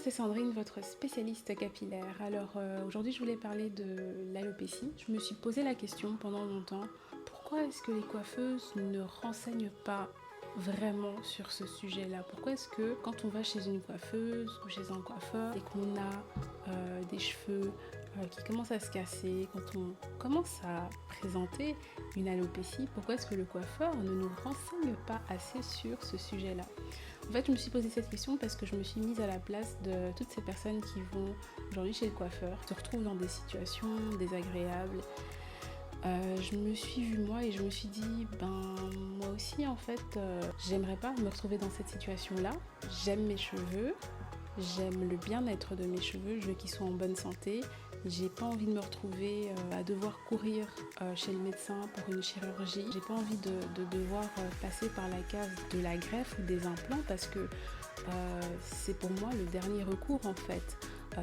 c'est Sandrine, votre spécialiste capillaire. Alors aujourd'hui je voulais parler de l'alopécie. Je me suis posé la question pendant longtemps, pourquoi est-ce que les coiffeuses ne renseignent pas vraiment sur ce sujet-là? Pourquoi est-ce que quand on va chez une coiffeuse ou chez un coiffeur et qu'on a des cheveux qui commencent à se casser, quand on commence à présenter une alopécie, pourquoi est-ce que le coiffeur ne nous renseigne pas assez sur ce sujet-là? En fait, je me suis posé cette question parce que je me suis mise à la place de toutes ces personnes qui vont aujourd'hui chez le coiffeur, se retrouvent dans des situations désagréables. Je me suis vue moi et je me suis dit, moi aussi en fait, j'aimerais pas me retrouver dans cette situation-là. J'aime mes cheveux, j'aime le bien-être de mes cheveux, je veux qu'ils soient en bonne santé. J'ai pas envie de me retrouver à devoir courir chez le médecin pour une chirurgie. J'ai pas envie de devoir passer par la case de la greffe ou des implants parce que c'est pour moi le dernier recours en fait.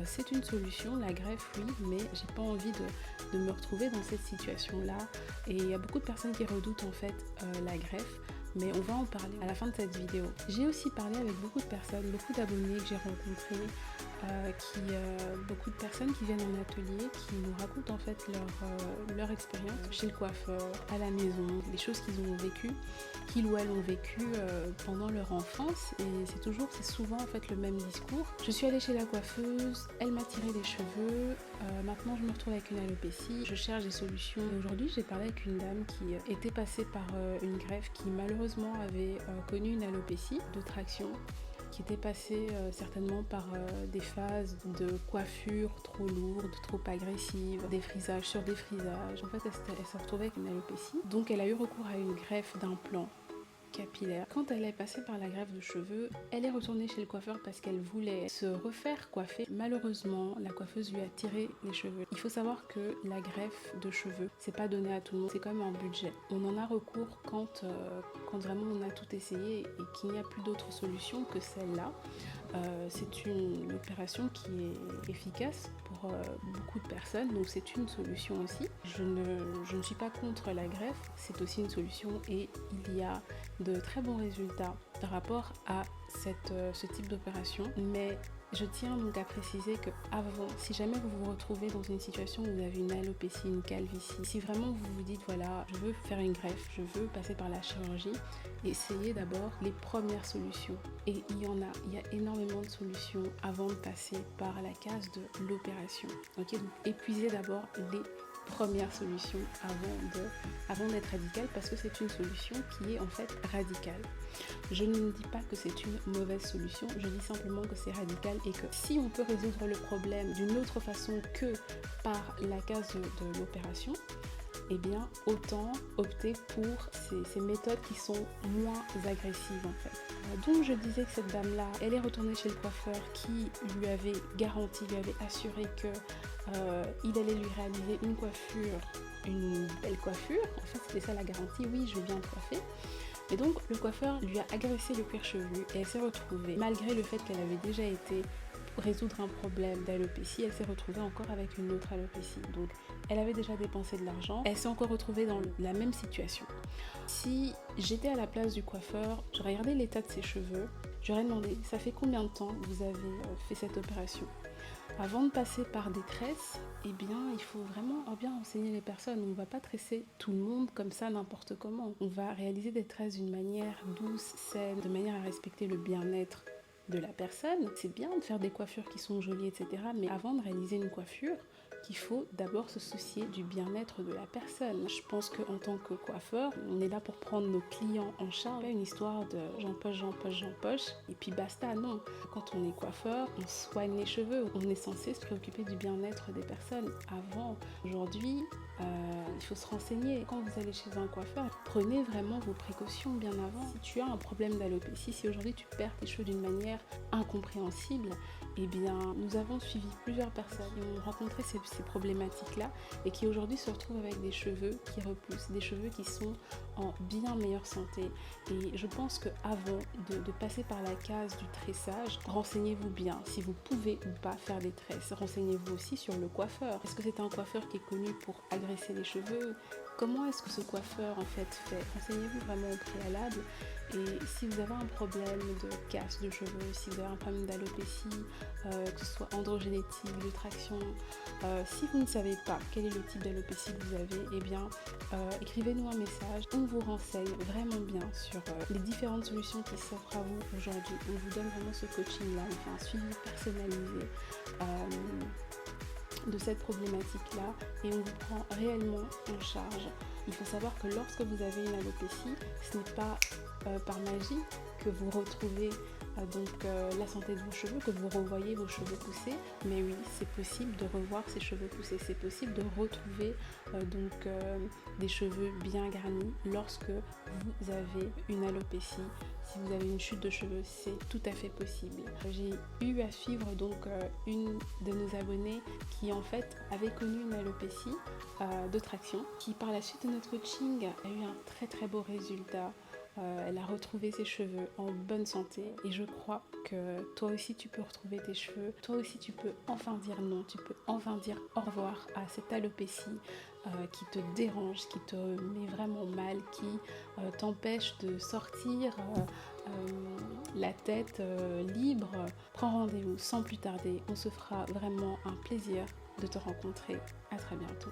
C'est une solution, la greffe oui, mais j'ai pas envie de me retrouver dans cette situation-là. Et il y a beaucoup de personnes qui redoutent en fait la greffe. Mais on va en parler à la fin de cette vidéo. J'ai aussi parlé avec beaucoup de personnes, beaucoup d'abonnés que j'ai rencontrés, beaucoup de personnes qui viennent en atelier, qui nous racontent en fait leur expérience chez le coiffeur, à la maison, les choses qu'ils ont vécues, qu'ils ou elles ont vécues pendant leur enfance. Et c'est souvent en fait le même discours. Je suis allée chez la coiffeuse, elle m'a tiré les cheveux, maintenant je me retrouve avec une alopécie, je cherche des solutions. Et aujourd'hui j'ai parlé avec une dame qui était passée par une greffe, qui malheureusement avait connu une alopécie de traction, qui était passée certainement par des phases de coiffure trop lourde, trop agressive, des frisages sur des frisages. En fait, elle s'est retrouvée avec une alopécie. Donc, elle a eu recours à une greffe d'implant capillaire. Quand elle est passée par la greffe de cheveux, elle est retournée chez le coiffeur parce qu'elle voulait se refaire coiffer. Malheureusement, la coiffeuse lui a tiré les cheveux. Il faut savoir que la greffe de cheveux, c'est pas donné à tout le monde, c'est quand même un budget. On en a recours quand vraiment on a tout essayé et qu'il n'y a plus d'autre solution que celle-là. C'est une opération qui est efficace pour beaucoup de personnes, donc c'est une solution aussi. Je ne suis pas contre la greffe, c'est aussi une solution et il y a de très bons résultats par rapport à ce type d'opération. Mais je tiens donc à préciser que avant, si jamais vous vous retrouvez dans une situation où vous avez une alopécie, une calvitie, si vraiment vous vous dites voilà, je veux faire une greffe, je veux passer par la chirurgie, essayez d'abord les premières solutions. Et il y a énormément de solutions avant de passer par la case de l'opération. Ok, donc épuisez d'abord les première solution avant d'être radicale, parce que c'est une solution qui est en fait radicale. Je ne dis pas que c'est une mauvaise solution, je dis simplement que c'est radical et que si on peut résoudre le problème d'une autre façon que par la case de l'opération, eh bien autant opter pour ces méthodes qui sont moins agressives en fait. Donc je disais que cette dame-là, elle est retournée chez le coiffeur qui lui avait garanti, lui avait assuré que il allait lui réaliser une coiffure, une belle coiffure. En fait c'était ça la garantie, oui je veux bien te coiffer. Et donc le coiffeur lui a agressé le cuir chevelu et elle s'est retrouvée, malgré le fait qu'elle avait déjà été résoudre un problème d'alopécie, elle s'est retrouvée encore avec une autre alopécie. Donc elle avait déjà dépensé de l'argent, elle s'est encore retrouvée dans la même situation. Si j'étais à la place du coiffeur, j'aurais regardé l'état de ses cheveux, j'aurais demandé ça fait combien de temps vous avez fait cette opération? Avant de passer par des tresses, eh bien, il faut vraiment bien renseigner les personnes. On ne va pas tresser tout le monde comme ça, n'importe comment. On va réaliser des tresses d'une manière douce, saine, de manière à respecter le bien-être de la personne. C'est bien de faire des coiffures qui sont jolies, etc. Mais avant de réaliser une coiffure, qu'il faut d'abord se soucier du bien-être de la personne. Je pense qu'en tant que coiffeur, on est là pour prendre nos clients en charge. Pas une histoire de j'empoche, et puis basta, non. Quand on est coiffeur, on soigne les cheveux. On est censé se préoccuper du bien-être des personnes avant. Aujourd'hui, il faut se renseigner. Quand vous allez chez un coiffeur, prenez vraiment vos précautions bien avant. Si tu as un problème d'alopécie, si aujourd'hui tu perds tes cheveux d'une manière incompréhensible, eh bien, nous avons suivi plusieurs personnes qui ont rencontré ces problématiques-là et qui aujourd'hui se retrouvent avec des cheveux qui repoussent, des cheveux qui sont en bien meilleure santé. Et je pense qu'avant de passer par la case du tressage, renseignez-vous bien. Si vous pouvez ou pas faire des tresses, renseignez-vous aussi sur le coiffeur. Est-ce que c'est un coiffeur qui est connu pour agresser les cheveux? Comment est-ce que ce coiffeur en fait? Renseignez-vous vraiment au préalable Et si vous avez un problème de casse de cheveux, si vous avez un problème d'alopécie, que ce soit androgénétique, de traction, si vous ne savez pas quel est le type d'alopécie que vous avez, eh bien écrivez-nous un message. On vous renseigne vraiment bien sur les différentes solutions qui s'offrent à vous aujourd'hui. On vous donne vraiment ce coaching-là, on fait un suivi personnalisé de cette problématique-là et on vous prend réellement en charge. Il faut savoir que lorsque vous avez une alopécie, ce n'est pas par magie que vous retrouvez la santé de vos cheveux, que vous revoyez vos cheveux pousser, mais oui, c'est possible de revoir ses cheveux pousser, c'est possible de retrouver des cheveux bien garnis lorsque vous avez une alopécie. Si vous avez une chute de cheveux, c'est tout à fait possible. J'ai eu à suivre une de nos abonnées qui en fait avait connu une alopécie de traction, qui par la suite de notre coaching a eu un très très beau résultat. Elle a retrouvé ses cheveux en bonne santé et je crois que toi aussi tu peux retrouver tes cheveux, toi aussi tu peux enfin dire non, tu peux enfin dire au revoir à cette alopécie qui te dérange, qui te met vraiment mal, qui t'empêche de sortir la tête libre. Prends rendez-vous sans plus tarder, on se fera vraiment un plaisir de te rencontrer. À très bientôt.